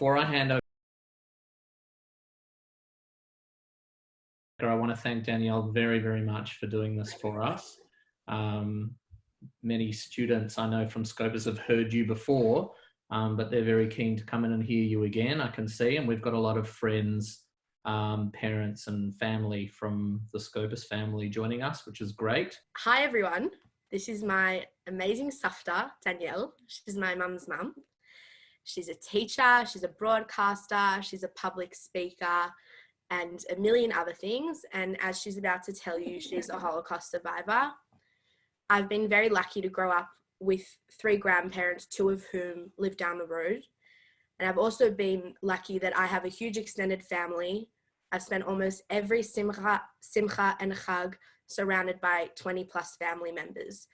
before I hand over, I want to thank Danielle very, very much for doing this for us. Many students I know from Scopus have heard you before, but they're very keen to come in and hear you again, I can see. And we've got a lot of friends, parents and family from the Scopus family joining us, which is great. Hi everyone, this is my amazing safta, Danielle. She's my mum's mum. She's a teacher, she's a broadcaster, she's a public speaker, and a million other things. And as she's about to tell you, she's a Holocaust survivor. I've been very lucky to grow up with 3 grandparents, 2 of whom live down the road. And I've also been lucky that I have a huge extended family. I've spent almost every simcha and chag surrounded by 20 plus family members.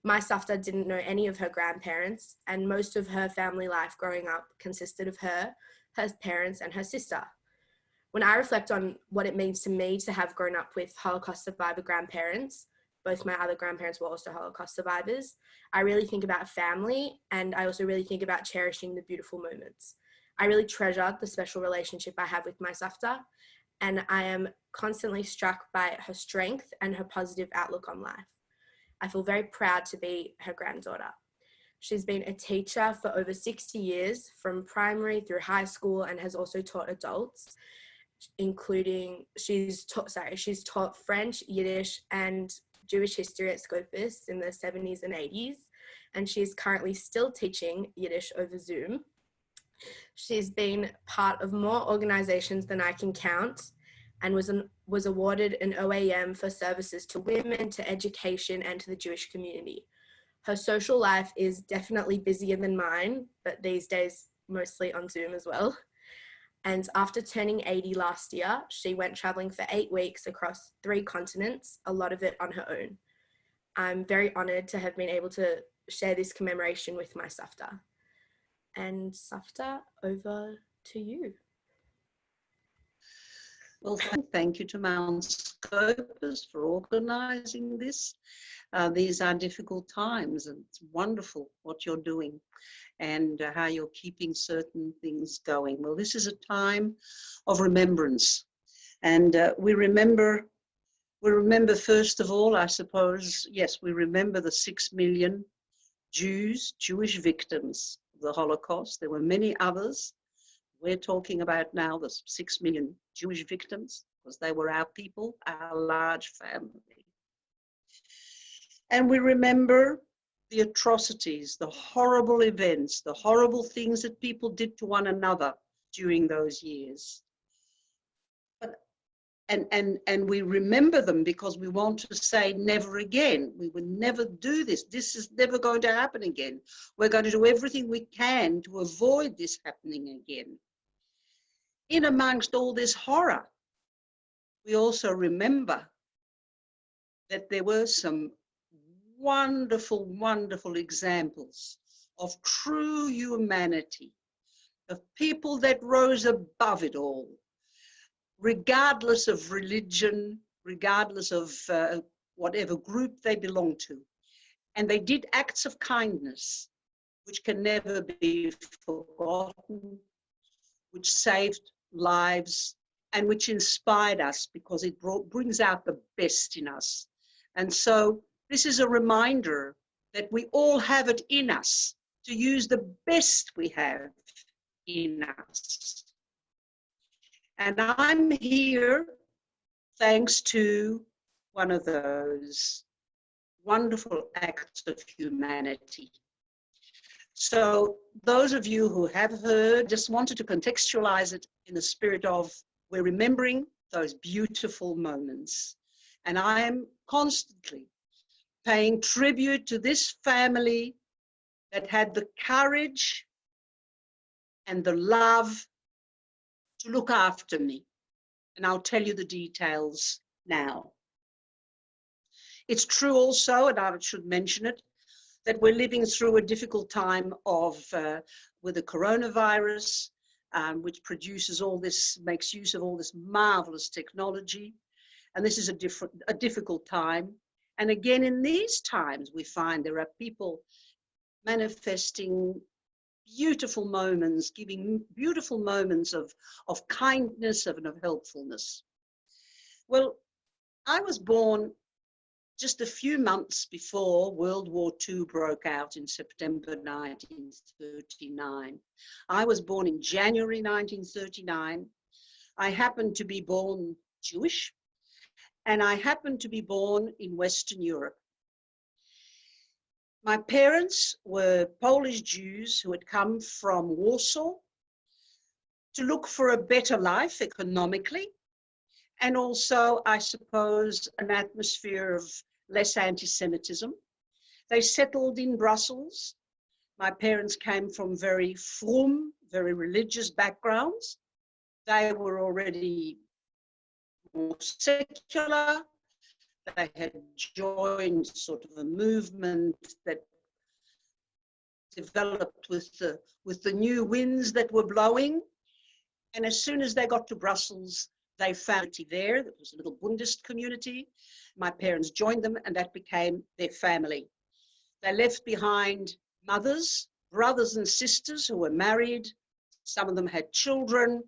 My safta didn't know any of her grandparents, and most of her family life growing up consisted of her parents and her sister. When I reflect on what it means to me to have grown up with Holocaust survivor grandparents, both my other grandparents were also Holocaust survivors, I really think about family, and I also really think about cherishing the beautiful moments. I really treasure the special relationship I have with my safta, and I am constantly struck by her strength and her positive outlook on life. I feel very proud to be her granddaughter. She's been a teacher for over 60 years, from primary through high school, and has also taught adults, including she's taught French, Yiddish, and Jewish history at Scopus in the 70s and 80s, and she's currently still teaching Yiddish over Zoom. She's been part of more organizations than I can count, and was awarded an OAM for services to women, to education, and to the Jewish community. Her social life is definitely busier than mine, but these days mostly on Zoom as well. And after turning 80 last year, she went traveling for 8 weeks across 3 continents, a lot of it on her own. I'm very honored to have been able to share this commemoration with my safta. And safta, over to you. Well, thank you to Mount Scopus for organising this. These are difficult times, and it's wonderful what you're doing and how you're keeping certain things going. Well, this is a time of remembrance, and we remember first of all, I suppose, yes, we remember the 6 million Jewish victims of the Holocaust. There were many others. We're talking about now the 6 million Jewish victims, because they were our people, our large family. And we remember the atrocities, the horrible events, the horrible things that people did to one another during those years. And we remember them because we want to say never again. We would never do this. This is never going to happen again. We're going to do everything we can to avoid this happening again. In amongst all this horror, we also remember that there were some wonderful, wonderful examples of true humanity, of people that rose above it all, regardless of religion, regardless of whatever group they belonged to. And they did acts of kindness, which can never be forgotten, which saved lives, and which inspired us because it brings out the best in us. And so this is a reminder that we all have it in us to use the best we have in us. And I'm here thanks to one of those wonderful acts of humanity. So those of you who have heard, just wanted to contextualize it in the spirit of we're remembering those beautiful moments. And I am constantly paying tribute to this family that had the courage and the love to look after me. And I'll tell you the details now. It's true also, and I should mention it, that we're living through a difficult time with the coronavirus, which produces all this, makes use of all this marvelous technology. And this is a difficult time. And again, in these times, we find there are people manifesting beautiful moments, giving beautiful moments of kindness and of helpfulness. Well, I was born just a few months before World War II broke out in September 1939. I was born in January 1939. I happened to be born Jewish, and I happened to be born in Western Europe. My parents were Polish Jews who had come from Warsaw to look for a better life economically, and also, I suppose, an atmosphere of less anti-Semitism. They settled in Brussels. My parents came from very frum, very religious backgrounds. They were already more secular. They had joined sort of a movement that developed with the new winds that were blowing. And as soon as they got to Brussels, they found it there. There was a little Bundist community. My parents joined them, and that became their family. They left behind mothers, brothers and sisters who were married. Some of them had children.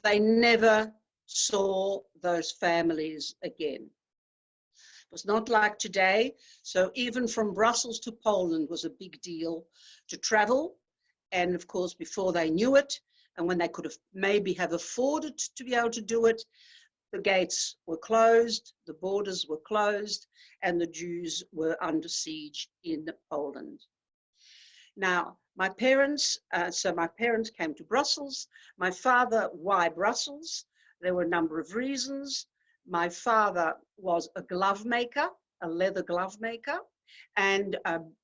They never saw those families again. It was not like today. So even from Brussels to Poland was a big deal to travel. And of course, before they knew it, and when they could have maybe have afforded to be able to do it, the gates were closed, the borders were closed, and the Jews were under siege in Poland. Now, my parents came to Brussels. My father, why Brussels? There were a number of reasons. My father was a glove maker, a leather glove maker, and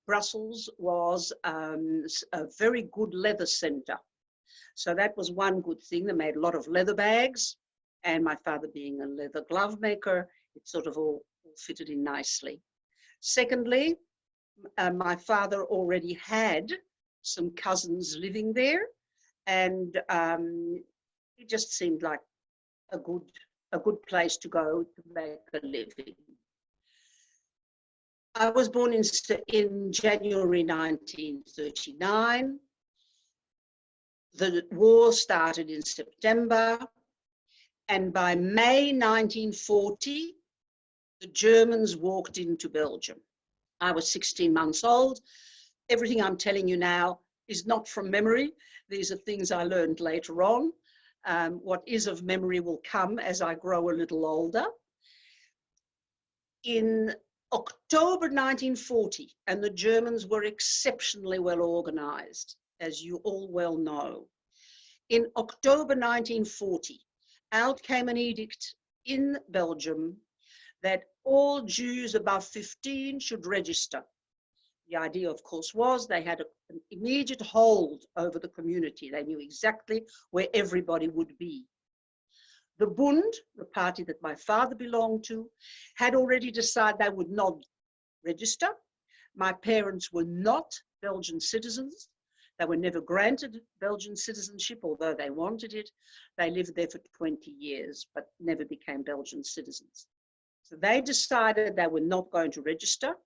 Brussels was a very good leather center. So that was one good thing. They made a lot of leather bags, and my father being a leather glove maker, it sort of all fitted in nicely. Secondly, my father already had some cousins living there, and it just seemed like a good place to go to make a living. I was born in January 1939. The war started in September, and by May 1940, the Germans walked into Belgium. I was 16 months old. Everything I'm telling you now is not from memory. These are things I learned later on. What is of memory will come as I grow a little older. In October 1940, and the Germans were exceptionally well organized, as you all well know. In October 1940, out came an edict in Belgium that all Jews above 15 should register. The idea, of course, was they had an immediate hold over the community. They knew exactly where everybody would be. The Bund, the party that my father belonged to, had already decided they would not register. My parents were not Belgian citizens. They were never granted Belgian citizenship, although they wanted it. They lived there for 20 years, but never became Belgian citizens. So they decided they were not going to register.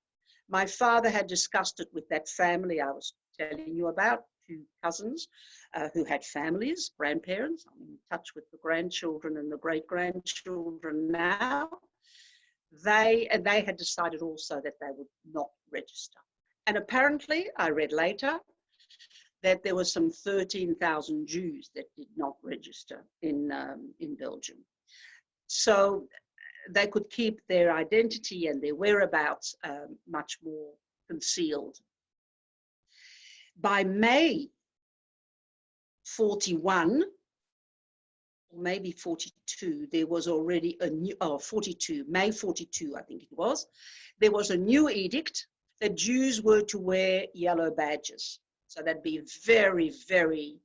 My father had discussed it with that family I was telling you about, 2 cousins who had families, grandparents. I'm in touch with the grandchildren and the great-grandchildren now. They had decided also that they would not register. And apparently, I read later, that there were some 13,000 Jews that did not register in Belgium. So they could keep their identity and their whereabouts much more concealed. By May 41, or maybe 42, there was already a new, May 42, I think it was, there was a new edict that Jews were to wear yellow badges. So that'd be very, very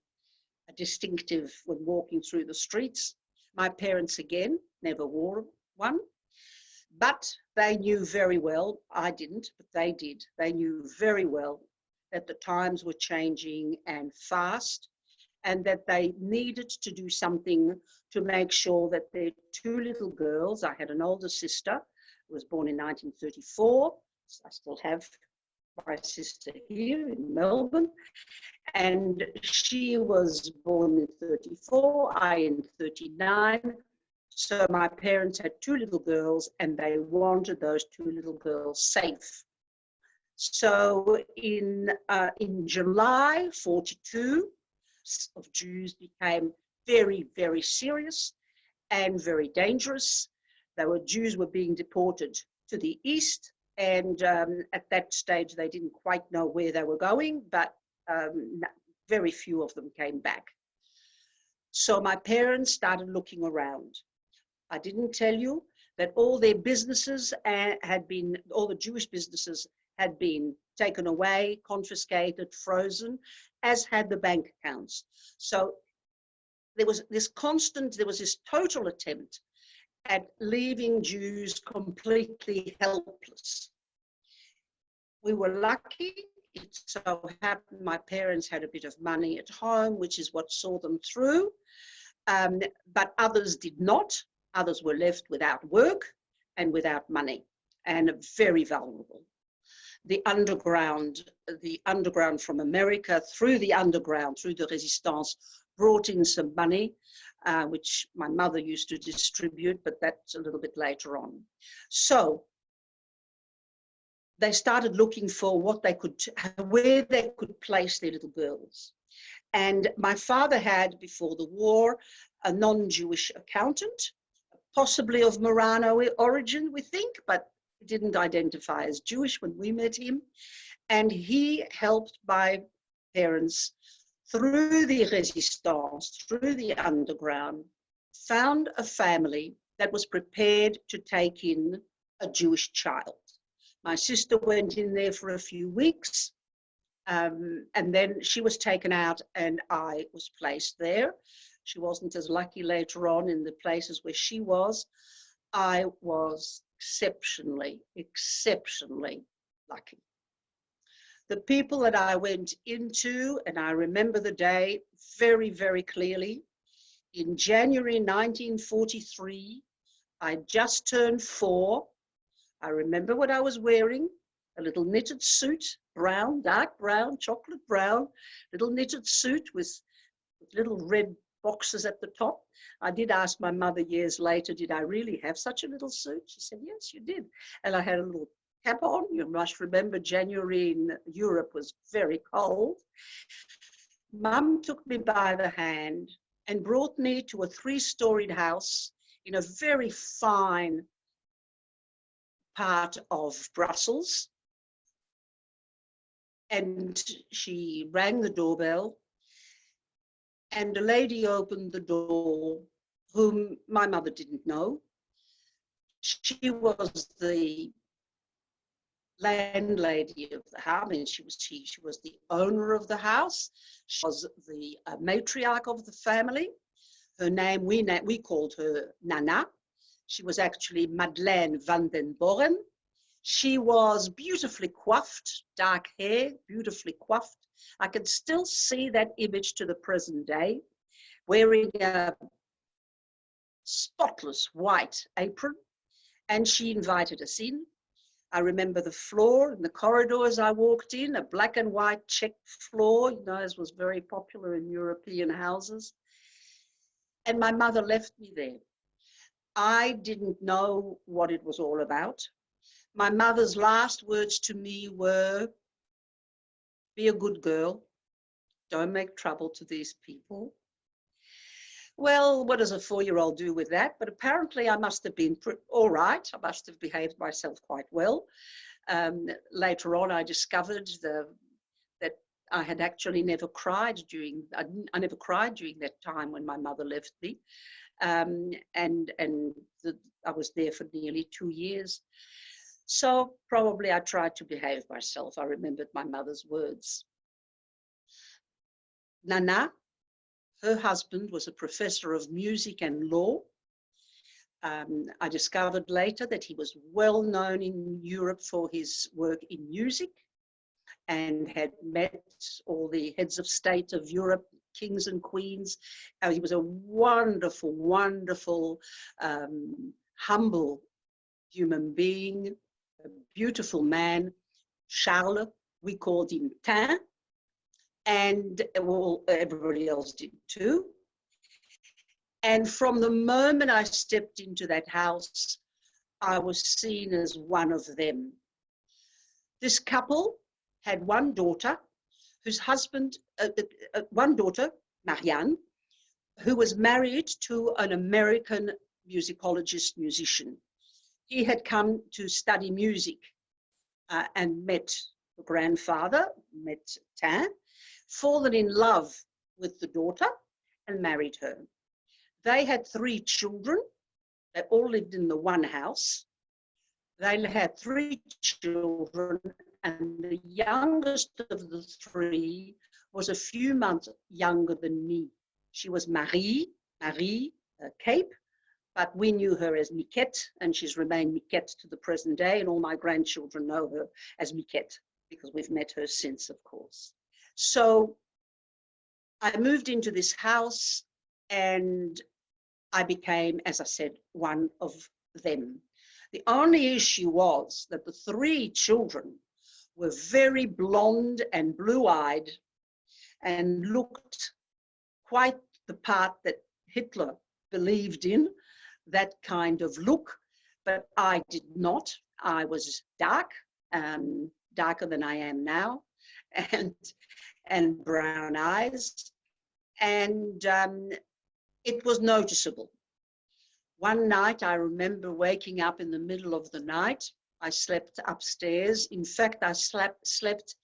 distinctive when walking through the streets. My parents, again, never wore one, but they knew very well, I didn't, but they did. They knew very well that the times were changing and fast, and that they needed to do something to make sure that their 2 little girls, I had an older sister who was born in 1934, so I still have my sister here in Melbourne, and she was born in 34, I in 39. So my parents had 2 little girls, and they wanted those 2 little girls safe. So in July 42, of Jews became very, very serious and very dangerous. Jews were being deported to the east, and at that stage they didn't quite know where they were going, but very few of them came back. So my parents started looking around. I didn't tell you that all their businesses all the Jewish businesses had been taken away, confiscated, frozen, as had the bank accounts. So there was this total attempt at leaving Jews completely helpless. We were lucky. It so happened my parents had a bit of money at home, which is what saw them through, but others did not. Others were left without work and without money, and very vulnerable. The underground from America, through the Resistance, brought in some money, which my mother used to distribute, but that's a little bit later on. So they started looking for where they could place their little girls. And my father had, before the war, a non-Jewish accountant, possibly of Marano origin, we think, but didn't identify as Jewish when we met him. And he helped my parents through the Resistance, through the underground, found a family that was prepared to take in a Jewish child. My sister went in there for a few weeks, and then she was taken out and I was placed there. She wasn't as lucky later on in the places where she was. I was exceptionally lucky. The people that I went into, and I remember the day very, very clearly, in January 1943, I just turned 4. I remember what I was wearing, a little knitted suit, brown, dark brown, chocolate brown, little knitted suit with little red boxes at the top. I did ask my mother years later, did I really have such a little suit? She said, yes, you did. And I had a little cap on. You must remember January in Europe was very cold. Mum took me by the hand and brought me to a 3-storied house in a very fine part of Brussels. And she rang the doorbell, and a lady opened the door whom my mother didn't know. She was the landlady of the house. I mean, she was the owner of the house. She was the matriarch of the family. Her name, we called her Nana. She was actually Madeleine van den Borren. She was beautifully coiffed, dark hair, beautifully coiffed. I can still see that image to the present day, wearing a spotless white apron, and she invited us in. I remember the floor and the corridors I walked in, a black and white checked floor, as was very popular in European houses. And my mother left me there. I didn't know what it was all about. My mother's last words to me were, be a good girl, don't make trouble to these people. Well, what does a 4-year-old do with that? But apparently I must have been all right. I must have behaved myself quite well. Later on, I discovered that I had actually never cried I never cried during that time when my mother left me. I was there for nearly 2 years. So probably I tried to behave myself. I remembered my mother's words. Nana, her husband, was a professor of music and law. I discovered later that he was well known in Europe for his work in music and had met all the heads of state of Europe, kings and queens. He was a wonderful, wonderful, humble human being, a beautiful man. Charles, We called him Tin, and well, everybody else did too. And from the moment I stepped into that house, I was seen as one of them. This couple had one daughter, whose husband, one daughter, Marianne, who was married to an American musicologist musician. He had come to study music and met the grandfather, met Tin, fallen in love with the daughter and married her. They had 3 children. They all lived in the one house. They had 3 children, and the youngest of the 3 was a few months younger than me. She was Marie Cape, but we knew her as Miquette, and she's remained Miquette to the present day, and all my grandchildren know her as Miquette because we've met her since, of course. So I moved into this house and I became, as I said, one of them. The only issue was that the 3 children were very blonde and blue-eyed and looked quite the part that Hitler believed in, that kind of look, but I did not. I was dark, darker than I am now, and brown eyes, and it was noticeable. One night I remember waking up in the middle of the night. I slept upstairs. In fact, I slept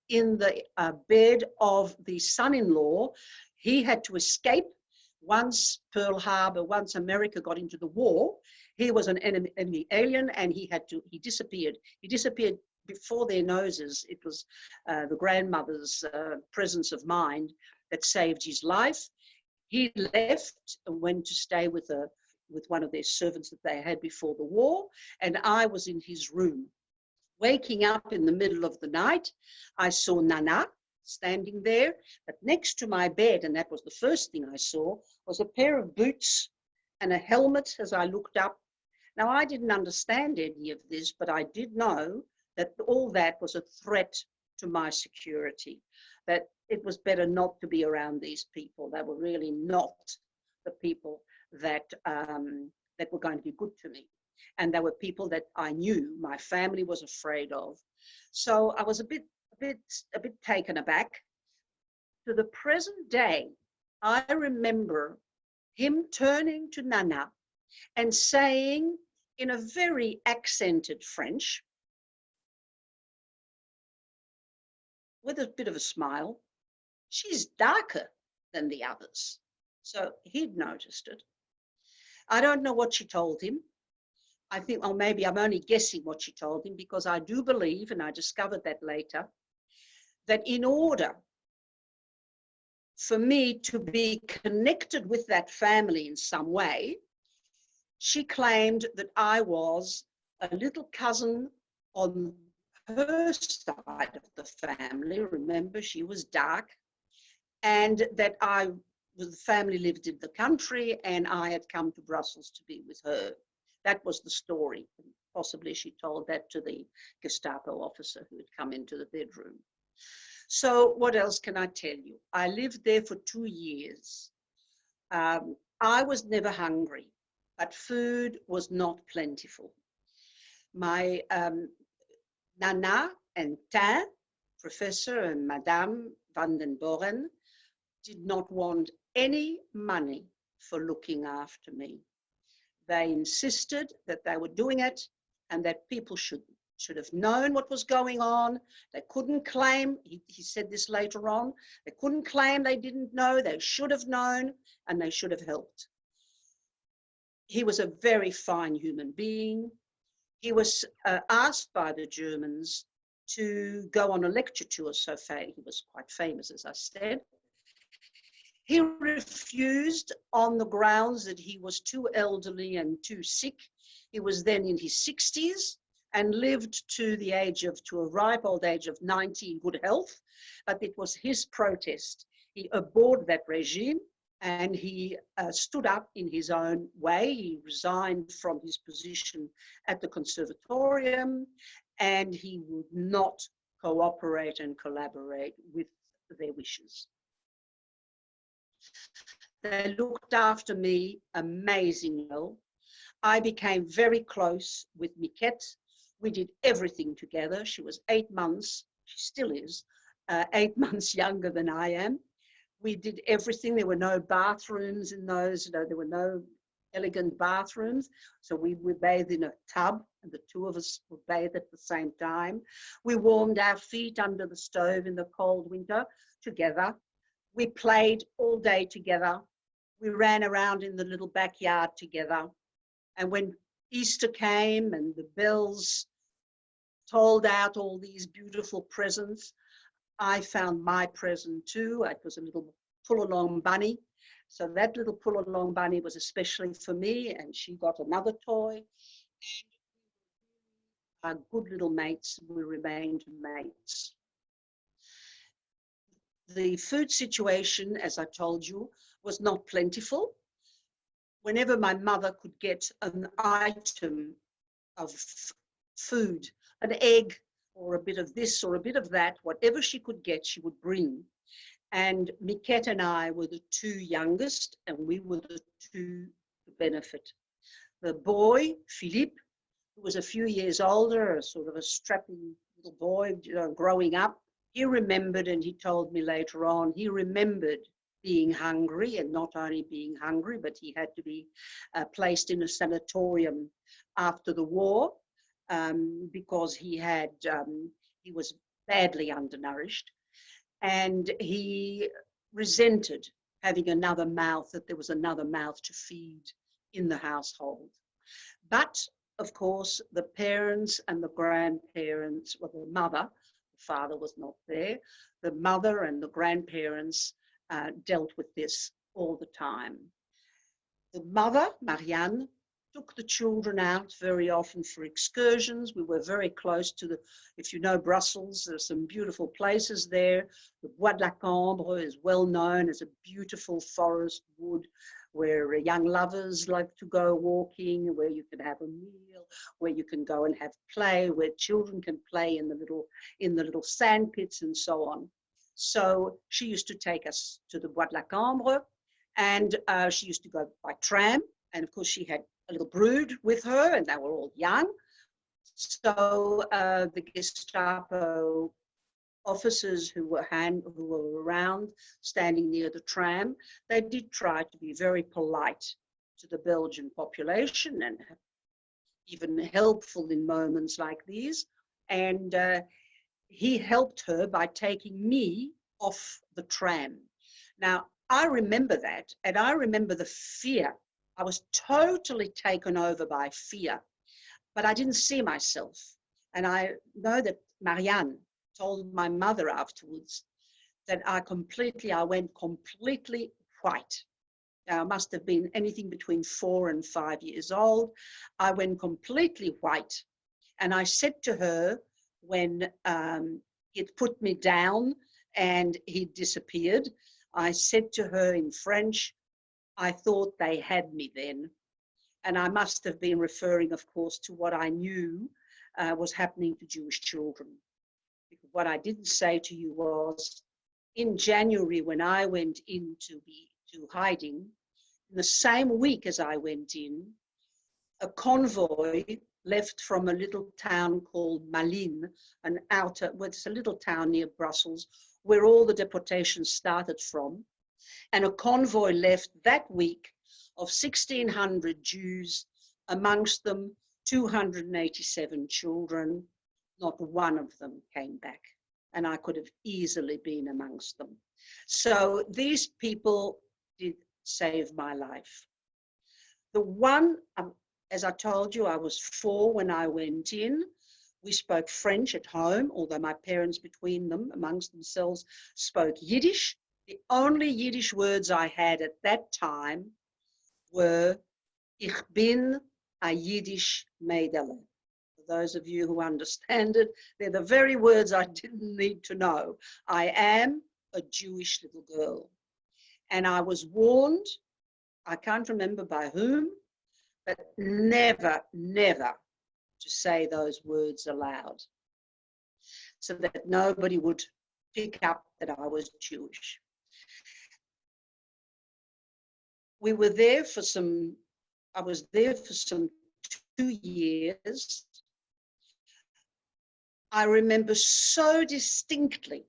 in the bed of the son-in-law. He had to escape. Once Pearl Harbor, once America got into the war, he was an enemy alien, and he disappeared. He disappeared before their noses. It was the grandmother's presence of mind that saved his life. He left and went to stay with one of their servants that they had before the war, and I was in his room. Waking up in the middle of the night, I saw Nana standing there, but next to my bed, and that was the first thing I saw, was a pair of boots and a helmet as I looked up. Now, I didn't understand any of this, but I did know that all that was a threat to my security, that it was better not to be around these people. They were really not the people that were going to be good to me. And there were people that I knew my family was afraid of. So I was a bit taken aback. To the present day, I remember him turning to Nana and saying in a very accented French, with a bit of a smile, "She's darker than the others." So he'd noticed it. I don't know what she told him. I think, or maybe I'm only guessing what she told him, because I do believe, and I discovered that later, that in order for me to be connected with that family in some way, she claimed that I was a little cousin on her side of the family. Remember, she was dark, and that the family lived in the country and I had come to Brussels to be with her. That was the story. Possibly she told that to the Gestapo officer who had come into the bedroom. So what else can I tell you? I lived there for 2 years. I was never hungry, but food was not plentiful. My Nana and Tin, Professor and Madame van den Boren, did not want any money for looking after me. They insisted that they were doing it and that people should have known what was going on. They couldn't claim, he said this later on, they couldn't claim they didn't know. They should have known and they should have helped. He was a very fine human being. He was asked by the Germans to go on a lecture tour. So he was quite famous, as I said. He refused on the grounds that he was too elderly and too sick. He was then in his 60s and lived to a ripe old age of 90 in good health. But it was his protest. He abhorred that regime and he stood up in his own way. He resigned from his position at the conservatorium and he would not cooperate and collaborate with their wishes. They looked after me amazingly well. I became very close with Miquette. We did everything together. She was 8 months, she still is, 8 months younger than I am. We did everything. There were no bathrooms in those, there were no elegant bathrooms. So we would bathe in a tub, and the two of us would bathe at the same time. We warmed our feet under the stove in the cold winter together. We played all day together. We ran around in the little backyard together. And when Easter came and the bells tolled out all these beautiful presents, I found my present too. It was a little pull-along bunny. So that little pull-along bunny was especially for me, and she got another toy. And our good little mates, we remained mates. The food situation, as I told you, was not plentiful. Whenever my mother could get an item of food, an egg or a bit of this or a bit of that, whatever she could get, she would bring. And Miquette and I were the two youngest, and we were the two to benefit. The boy, Philippe, who was a few years older, a sort of a strapping little boy, growing up, he remembered, and he told me later on, he remembered being hungry, and not only being hungry, but he had to be placed in a sanatorium after the war because he was badly undernourished, and he resented having another mouth, that there was another mouth to feed in the household. But of course, the parents and the grandparents, well, the mother, the father was not there, the mother and the grandparents dealt with this all the time. The mother, Marianne, took the children out very often for excursions. We were very close to if you know Brussels, there's some beautiful places there. The Bois de la Cambre is well known as a beautiful forest wood where young lovers like to go walking, where you can have a meal, where you can go and have play, where children can play in the little sand pits and so on. So she used to take us to the Bois de la Cambre, and she used to go by tram. And of course, she had a little brood with her, and they were all young. So the Gestapo officers who were around, standing near the tram, they did try to be very polite to the Belgian population and even helpful in moments like these. And he helped her by taking me off the tram. Now, I remember that, and I remember the fear. I was totally taken over by fear, but I didn't see myself. And I know that Marianne told my mother afterwards that I went completely white. Now, I must have been anything between 4 and 5 years old. I went completely white. And I said to her, when he'd put me down and he disappeared, I said to her in French, I thought they had me then. And I must have been referring, of course, to what I knew was happening to Jewish children. Because what I didn't say to you was, in January, when I went into hiding, in the same week as I went in, a convoy left from a little town called Malines, it's a little town near Brussels, where all the deportations started from. And a convoy left that week of 1,600 Jews, amongst them 287 children. Not one of them came back, and I could have easily been amongst them. So these people did save my life. The one, as I told you, I was 4 when I went in. We spoke French at home, although my parents between them, amongst themselves, spoke Yiddish. The only Yiddish words I had at that time were, Ich bin a Yiddish Mädel. For those of you who understand it, they're the very words I didn't need to know. I am a Jewish little girl. And I was warned, I can't remember by whom, but never, never to say those words aloud. so that nobody would pick up that I was Jewish. We were there for some, I was there for some 2 years. I remember so distinctly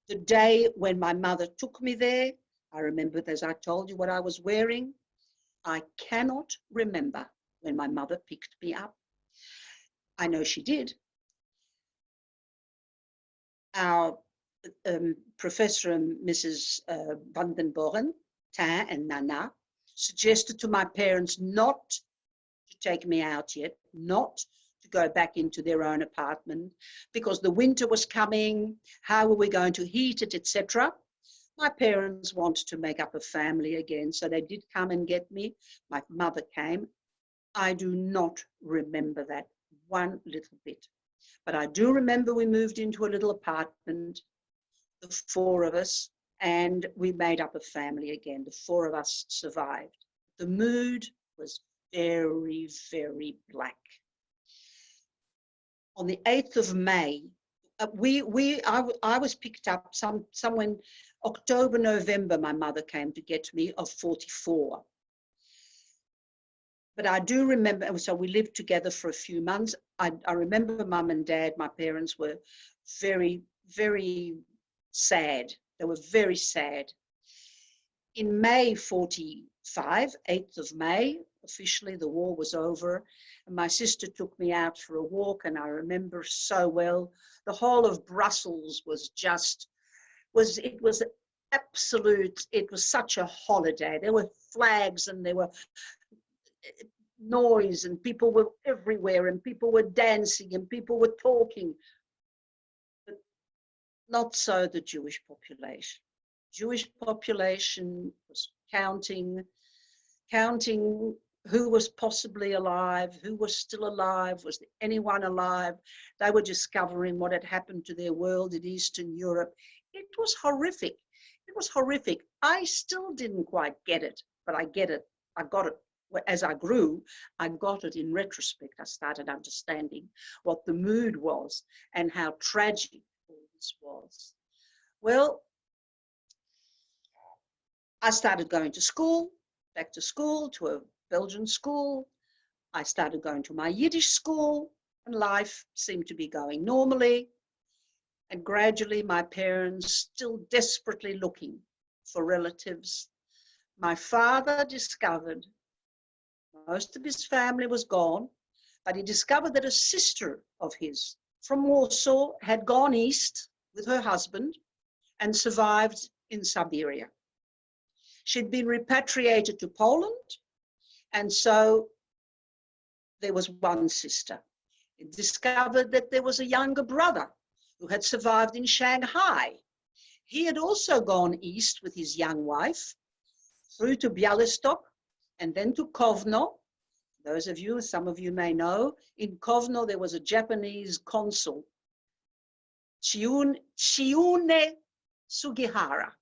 the day when my mother took me there. I remember, as I told you, what I was wearing. I cannot remember when my mother picked me up. I know she did. Our Professor and Mrs. Van den Borren, Tin and Nana, suggested to my parents not to take me out yet, not to go back into their own apartment, because the winter was coming, how were we going to heat it, etc. My parents wanted to make up a family again, so they did come and get me. My mother came. I do not remember that one little bit. But I do remember we moved into a little apartment, the 4 of us, and we made up a family again. The 4 of us survived. The mood was very, very black. On the 8th of May, I was picked up somewhere in October, November, my mother came to get me, of 44. But I do remember, so we lived together for a few months. I remember Mum and Dad, my parents were very, very sad. They were very sad. In May 45, 8th of May, officially the war was over, and my sister took me out for a walk, and I remember so well, the whole of Brussels was just, it was absolute, it was such a holiday. There were flags and there were noise and people were everywhere and people were dancing and people were talking. But not so the Jewish population. Jewish population was counting who was possibly alive, who was still alive, was there anyone alive. They were discovering what had happened to their world in Eastern Europe. It was horrific. It was horrific. I still didn't quite get it, but I get it. I got it. As I grew, I got it in retrospect. I started understanding what the mood was and how tragic all this was. Well, I started going to school, back to school, to a Belgian school. I started going to my Yiddish school, and life seemed to be going normally. And gradually, my parents, still desperately looking for relatives. My father discovered most of his family was gone, but he discovered that a sister of his from Warsaw had gone east with her husband and survived in Siberia. She'd been repatriated to Poland, and so there was one sister. He discovered that there was a younger brother who had survived in Shanghai. He had also gone east with his young wife through to Bialystok and then to Kovno. Those of you, some of you may know, in Kovno there was a Japanese consul, Chiune Sugihara,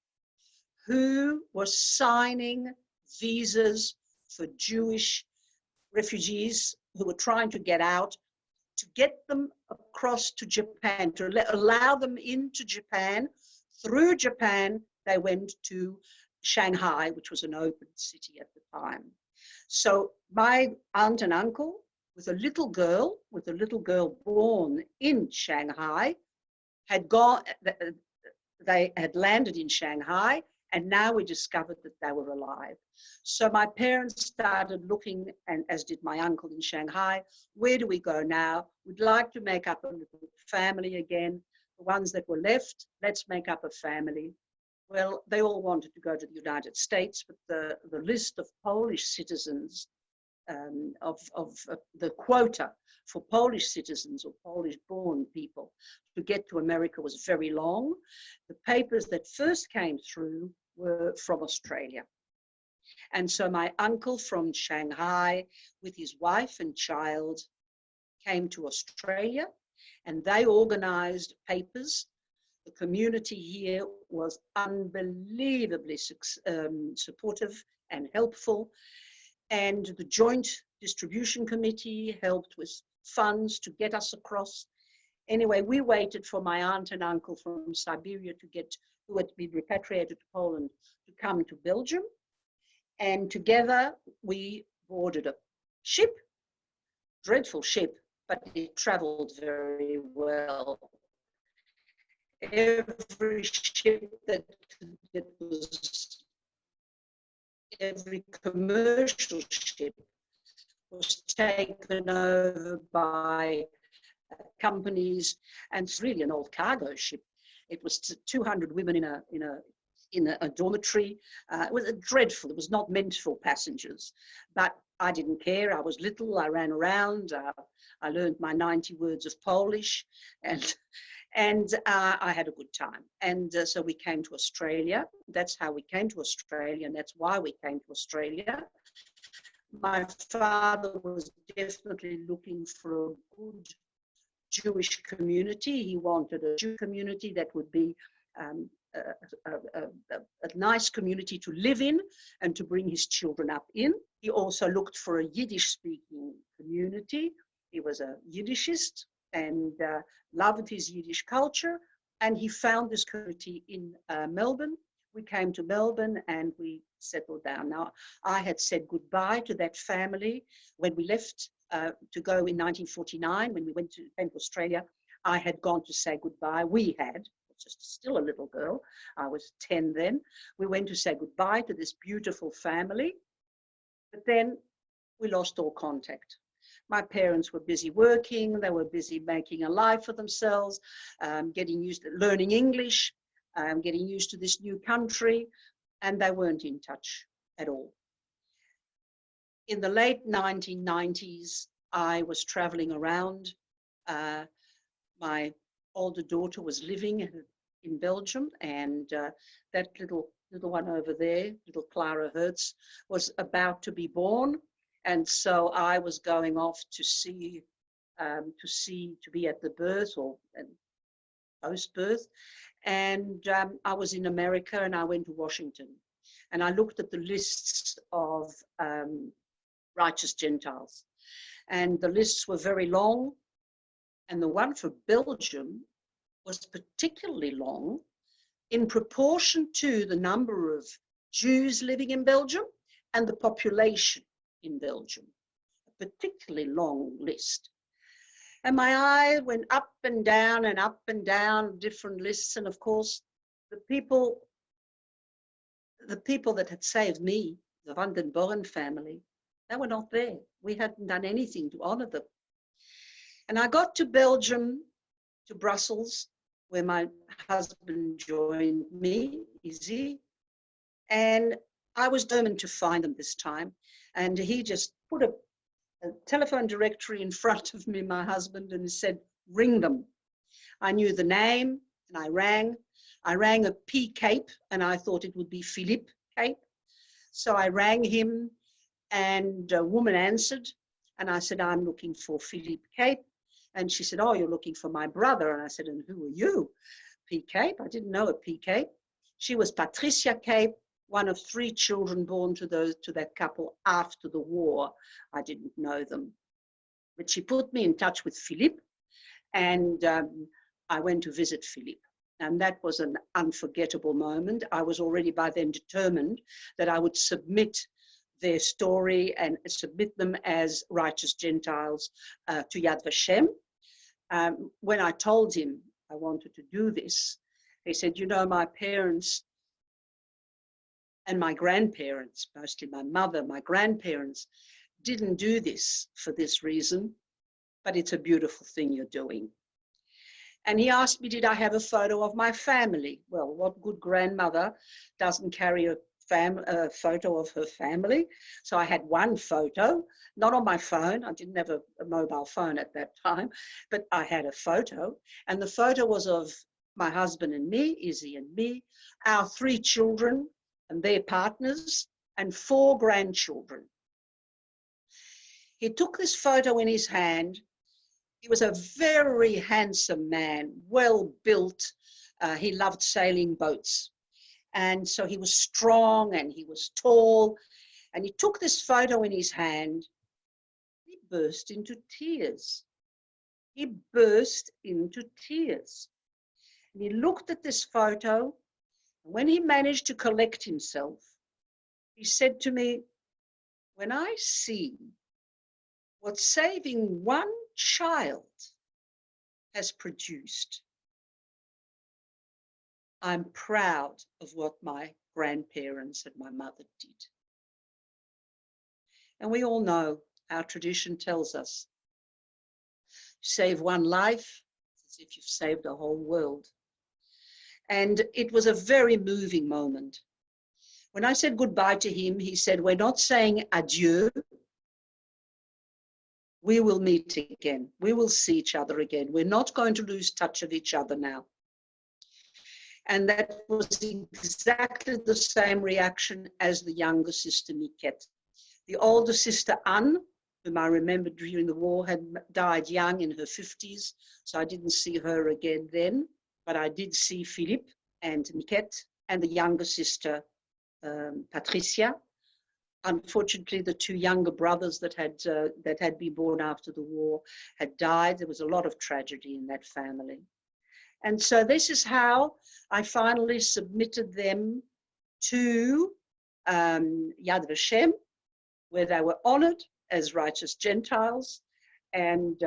who was signing visas for Jewish refugees who were trying to get out, to get them across to Japan, to allow them into Japan. Through Japan, they went to Shanghai, which was an open city at the time. So my aunt and uncle, with a little girl born in Shanghai, had gone, they had landed in Shanghai, and now we discovered that they were alive. So my parents started looking, and as did my uncle in Shanghai, where do we go now? We'd like to make up a little family again. The ones that were left, let's make up a family. Well, they all wanted to go to the United States, but the list of Polish citizens, the quota for Polish citizens or Polish-born people to get to America was very long. The papers that first came through were from Australia. And so my uncle from Shanghai with his wife and child came to Australia, and they organized papers. The community here was unbelievably supportive and helpful. And the Joint Distribution Committee helped with funds to get us across. Anyway, we waited for my aunt and uncle from Siberia who had been repatriated to Poland, to come to Belgium. And together we boarded a ship, dreadful ship, but it traveled very well. Every ship every commercial ship was taken over by companies, and it's really an old cargo ship. It was 200 women in a dormitory. It was dreadful. It was not meant for passengers, but I didn't care. I was little. I ran around. I learned my 90 words of Polish, and I had a good time. And so we came to Australia. That's how we came to Australia, and that's why we came to Australia. My father was definitely looking for a good Jewish community. He wanted a Jewish community that would be a nice community to live in and to bring his children up in. He also looked for a Yiddish-speaking community. He was a Yiddishist and loved his Yiddish culture, and he found this community in Melbourne. We came to Melbourne and we settled down. Now, I had said goodbye to that family when we left to go in 1949. When we came to Australia, I had gone to say goodbye. We had, just still a little girl, I was 10 then. We went to say goodbye to this beautiful family, but then we lost all contact. My parents were busy working. They were busy making a life for themselves, getting used to learning English, getting used to this new country, and they weren't in touch at all. In the late 1990s, I was traveling around. My older daughter was living in Belgium, and that little one over there, little Clara Hertz, was about to be born. And so I was going off to be at the birth or post-birth. And I was in America, and I went to Washington, and I looked at the lists of Righteous Gentiles, and the lists were very long, and the one for Belgium was particularly long in proportion to the number of Jews living in Belgium and the population in Belgium, a particularly long list. And my eye went up and down, different lists. And of course, the people that had saved me, the Van den Borren family, they were not there. We hadn't done anything to honor them. And I got to Belgium, to Brussels, where my husband joined me, Izzy, and I was determined to find them this time. And he just put a telephone directory in front of me, my husband, and said, ring them. I knew the name, and I rang. I rang a P. Cape, and I thought it would be Philippe Cape. So I rang him, and a woman answered, and I said, I'm looking for Philippe Cape. And she said, oh, you're looking for my brother. And I said, and who are you? P. Cape? I didn't know a P. Cape. She was Patricia Cape, one of 3 children born to that couple after the war. I didn't know them. But she put me in touch with Philippe, and I went to visit Philippe. And that was an unforgettable moment. I was already by then determined that I would submit their story and submit them as Righteous Gentiles to Yad Vashem. When I told him I wanted to do this, he said, you know, my parents and my grandparents, mostly my mother, my grandparents, didn't do this for this reason, but it's a beautiful thing you're doing. And he asked me, did I have a photo of my family? Well, what good grandmother doesn't carry a photo of her family? So I had one photo, not on my phone. I didn't have a mobile phone at that time, but I had a photo. And the photo was of my husband and me, Izzy and me, our 3 children and their partners, and 4 grandchildren. He took this photo in his hand. He was a very handsome man, well built. He loved sailing boats. And so he was strong and he was tall. And he took this photo in his hand. He burst into tears. he burst into tears. And he looked at this photo. And when he managed to collect himself, he said to me, when I see what saving one child has produced, I'm proud of what my grandparents and my mother did. And we all know our tradition tells us, save one life, as if you've saved a whole world. And it was a very moving moment. When I said goodbye to him, he said, we're not saying adieu. We will meet again. We will see each other again. We're not going to lose touch of each other now. And that was exactly the same reaction as the younger sister, Miket. The older sister, Anne, whom I remember during the war, had died young in her 50s, so I didn't see her again then, but I did see Philippe and Miket and the younger sister, Patricia. Unfortunately, the two younger brothers that had been born after the war had died. There was a lot of tragedy in that family. And so this is how I finally submitted them to Yad Vashem, where they were honored as righteous Gentiles. And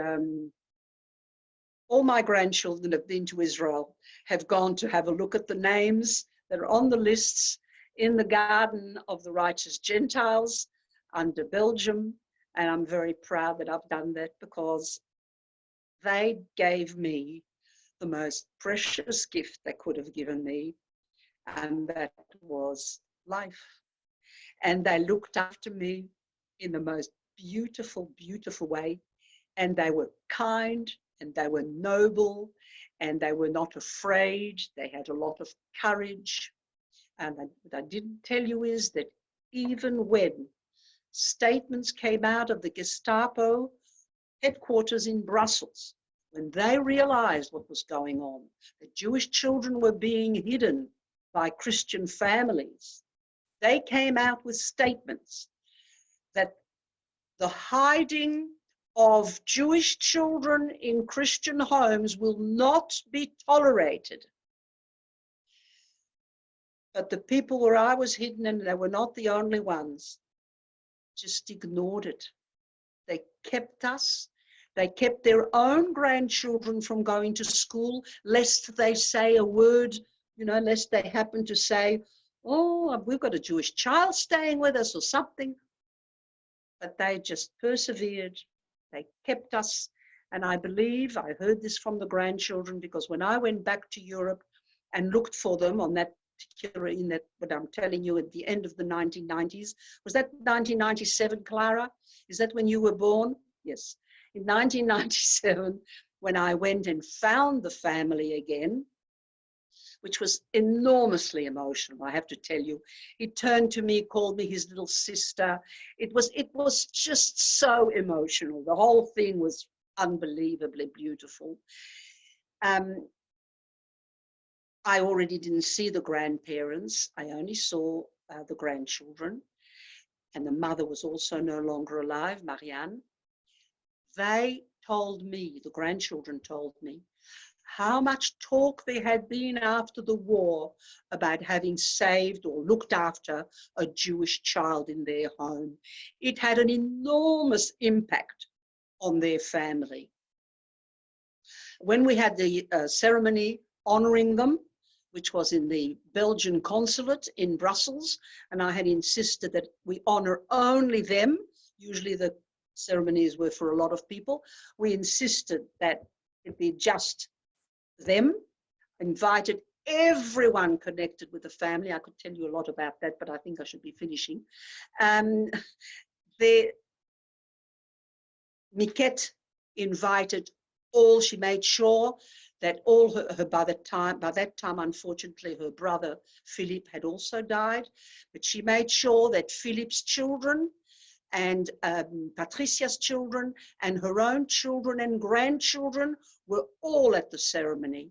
all my grandchildren have been to Israel, have gone to have a look at the names that are on the lists in the garden of the righteous Gentiles under Belgium. And I'm very proud that I've done that because they gave me the most precious gift they could have given me, and that was life. And they looked after me in the most beautiful, beautiful way. And they were kind, and they were noble, and they were not afraid. They had a lot of courage. And what I didn't tell you is that even when statements came out of the Gestapo headquarters in Brussels, when they realized what was going on, that Jewish children were being hidden by Christian families, they came out with statements that the hiding of Jewish children in Christian homes will not be tolerated. But the people where I was hidden, and they were not the only ones, just ignored it. They kept us. They kept their own grandchildren from going to school, lest they say a word, lest they happen to say, oh, we've got a Jewish child staying with us or something. But they just persevered. They kept us. And I believe, I heard this from the grandchildren, because when I went back to Europe and looked for them on that particular, in that, what I'm telling you, at the end of the 1990s, was that 1997, Clara? Is that when you were born? Yes. In 1997, when I went and found the family again, which was enormously emotional, I have to tell you. He turned to me, called me his little sister. It was just so emotional. The whole thing was unbelievably beautiful. I already didn't see the grandparents. I only saw the grandchildren. And the mother was also no longer alive, Marianne. They told me, the grandchildren told me, how much talk there had been after the war about having saved or looked after a Jewish child in their home. It had an enormous impact on their family. When we had the ceremony honoring them, which was in the Belgian consulate in Brussels, and I had insisted that we honor only them. Usually the ceremonies were for a lot of people. We insisted that it be just them, invited everyone connected with the family. I could tell you a lot about that, but I think I should be finishing. Miket invited all. She made sure that all her by that time, unfortunately, her brother Philippe had also died, but she made sure that Philippe's children and Patricia's children and her own children and grandchildren were all at the ceremony.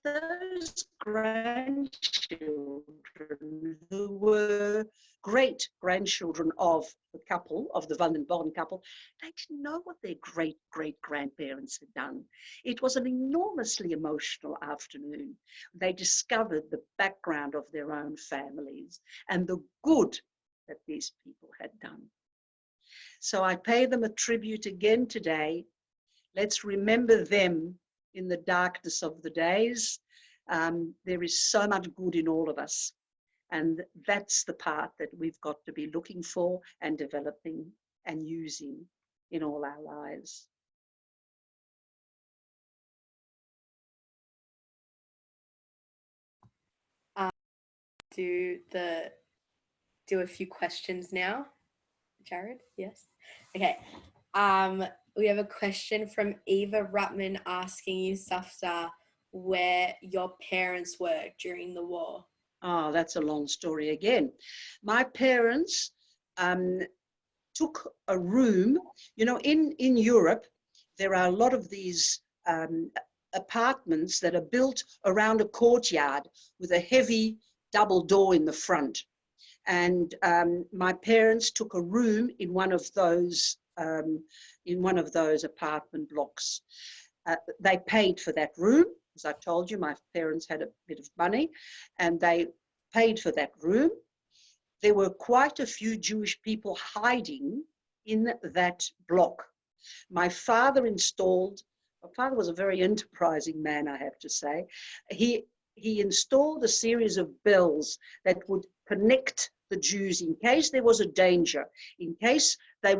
those grandchildren who were great-grandchildren of the couple, of the Van den Bonn couple, they didn't know what their great-great-grandparents had done. It was an enormously emotional afternoon. They discovered the background of their own families and the good that these people had done. So I pay them a tribute again today. Let's remember them in the darkness of the days. There is so much good in all of us. And that's the part that we've got to be looking for and developing and using in all our lives. Do a few questions now. Jared, yes? Okay. We have a question from Eva Rutman asking you, Safta, where your parents worked during the war. Oh, that's a long story again. My parents took a room. You know, in Europe, there are a lot of these apartments that are built around a courtyard with a heavy double door in the front. And my parents took a room in one of those apartment blocks. They paid for that room. As I told you, my parents had a bit of money and they paid for that room. There were quite a few Jewish people hiding in that block. My father was a very enterprising man, I have to say. He installed a series of bells that would connect the Jews in case there was a danger, in case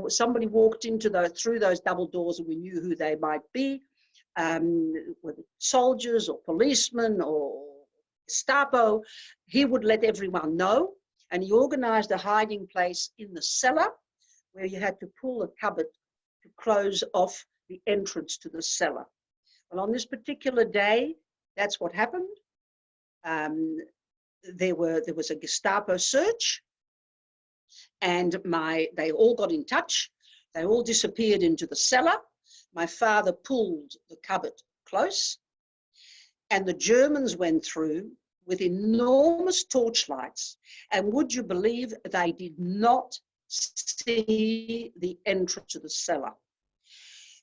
somebody walked through those double doors and we knew who they might be, whether soldiers or policemen or Gestapo. He would let everyone know, and he organized a hiding place in the cellar where you had to pull a cupboard to close off the entrance to the cellar. Well, on this particular day, that's what happened. There was a Gestapo search, and they all got in touch. They all disappeared into the cellar. My father pulled the cupboard close, and the Germans went through with enormous torchlights. And would you believe they did not see the entrance to the cellar?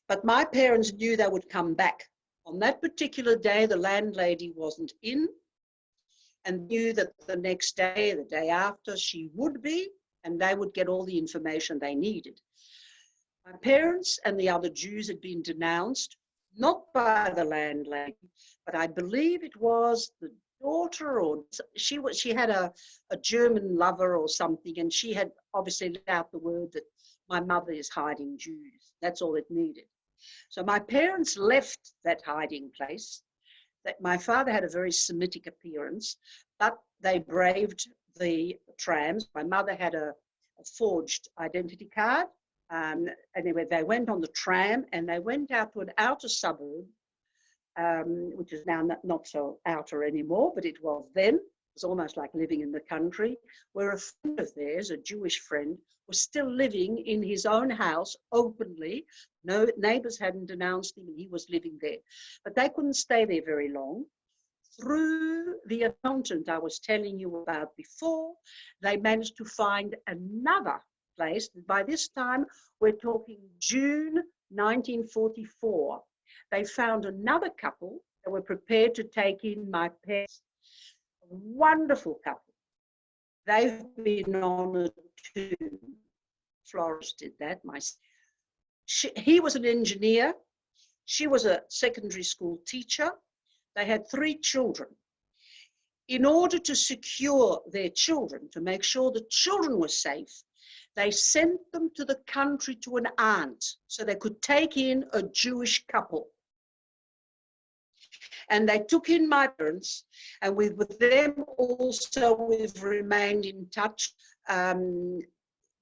But my parents knew they would come back. On that particular day, the landlady wasn't in, and knew that the next day, the day after, she would be, and they would get all the information they needed. My parents and the other Jews had been denounced, not by the landlady, but I believe it was the daughter, or she had a German lover or something, and she had obviously let out the word that my mother is hiding Jews. That's all it needed. So my parents left that hiding place. That my father had a very Semitic appearance, but they braved the trams. My mother had a forged identity card. Anyway, they went on the tram and they went out to an outer suburb, which is now not so outer anymore, but it was then. It was almost like living in the country, where a friend of theirs, a Jewish friend, was still living in his own house openly. No neighbors hadn't denounced him, and he was living there. But they couldn't stay there very long. Through the accountant I was telling you about before, they managed to find another place. By this time, we're talking June 1944. They found another couple that were prepared to take in my parents. A wonderful couple. They've been honored too. Flores did that. He was an engineer. She was a secondary school teacher. They had 3 children. In order to secure their children, to make sure the children were safe, they sent them to the country to an aunt so they could take in a Jewish couple. And they took in my parents, and with them also we've remained in touch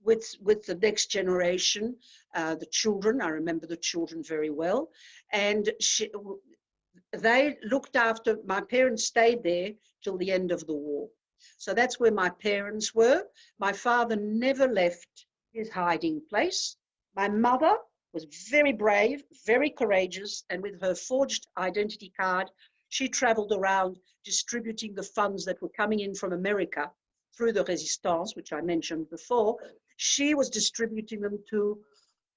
with the next generation, the children. I remember the children very well. And they looked after, my parents stayed there till the end of the war. So that's where my parents were. My father never left his hiding place. My mother was very brave, very courageous, and with her forged identity card, She traveled around distributing the funds that were coming in from America through the Resistance, which I mentioned before. She was distributing them to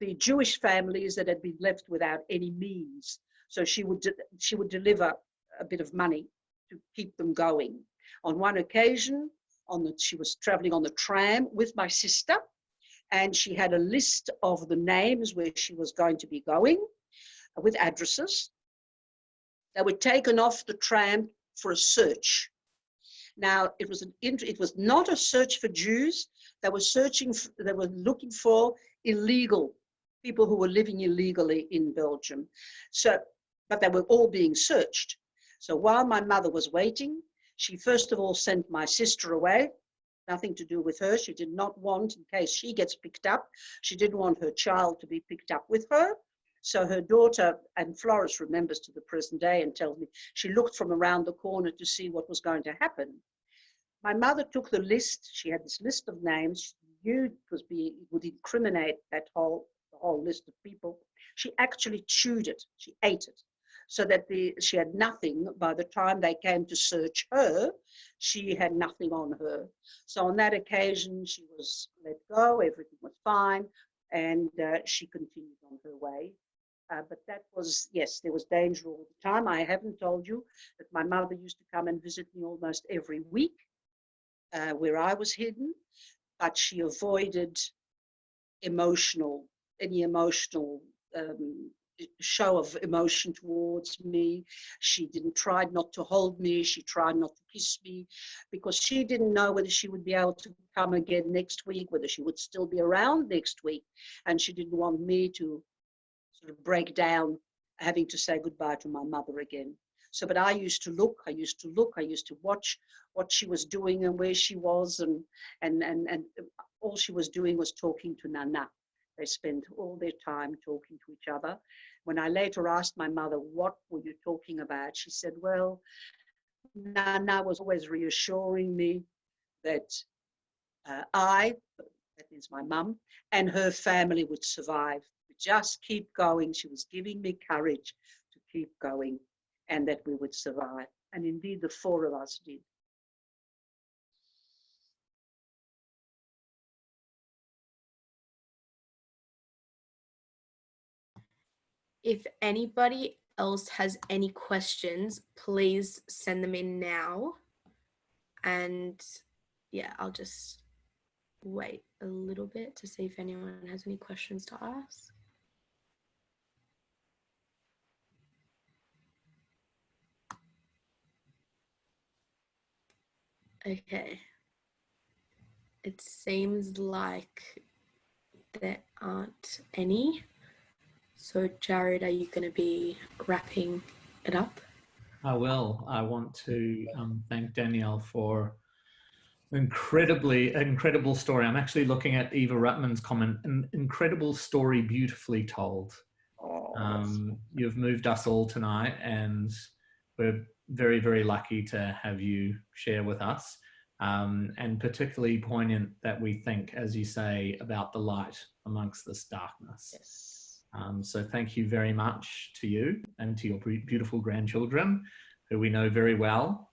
the Jewish families that had been left without any means. So she would deliver a bit of money to keep them going. On one occasion, she was traveling on the tram with my sister, and she had a list of the names where she was going to be going with addresses. They were taken off the tram for a search. Now, it was not a search for Jews. They were looking for illegal people who were living illegally in Belgium. But they were all being searched. So while my mother was waiting, she first of all sent my sister away. Nothing to do with her. She did not want, in case she gets picked up, she didn't want her child to be picked up with her. So her daughter, and Florence remembers to the present day and tells me, she looked from around the corner to see what was going to happen. My mother took the list. She had this list of names. She knew it would incriminate the whole list of people. She actually chewed it. She ate it. So that she had nothing. By the time they came to search her, she had nothing on her. So on that occasion, she was let go. Everything was fine. And she continued on her way. But that was, yes, there was danger all the time. I haven't told you that my mother used to come and visit me almost every week where I was hidden, but she avoided any emotional show of emotion towards me. She tried not to hold me. She tried not to kiss me, because she didn't know whether she would be able to come again next week, whether she would still be around next week. And she didn't want me to sort of break down having to say goodbye to my mother again. So, but I used to watch what she was doing and where she was, and all she was doing was talking to Nana. They spent all their time talking to each other. When I later asked my mother, what were you talking about? She said, well, Nana was always reassuring me that that means my mum, and her family would survive. Just keep going. She was giving me courage to keep going, and that we would survive. And indeed, the four of us did. If anybody else has any questions, please send them in now. And yeah, I'll just wait a little bit to see if anyone has any questions to ask. Okay. It seems like there aren't any. So Jared, are you going to be wrapping it up? I will. I want to thank Danielle for an incredible story. I'm actually looking at Eva Ruttman's comment, an incredible story beautifully told. You've moved us all tonight, and we're very, very lucky to have you share with us. And particularly poignant that we think, as you say, about the light amongst this darkness. Yes. So thank you very much to you and to your beautiful grandchildren, who we know very well.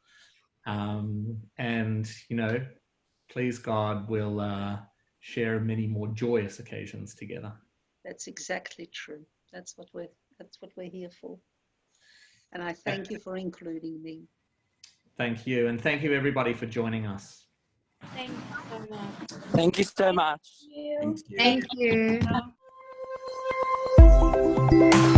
And, you know, please God, we'll share many more joyous occasions together. That's exactly true. That's what we're here for. And I thank you for including me. Thank you. And thank you, everybody, for joining us. Thank you so much. Thank you so much. Thank you. Thank you.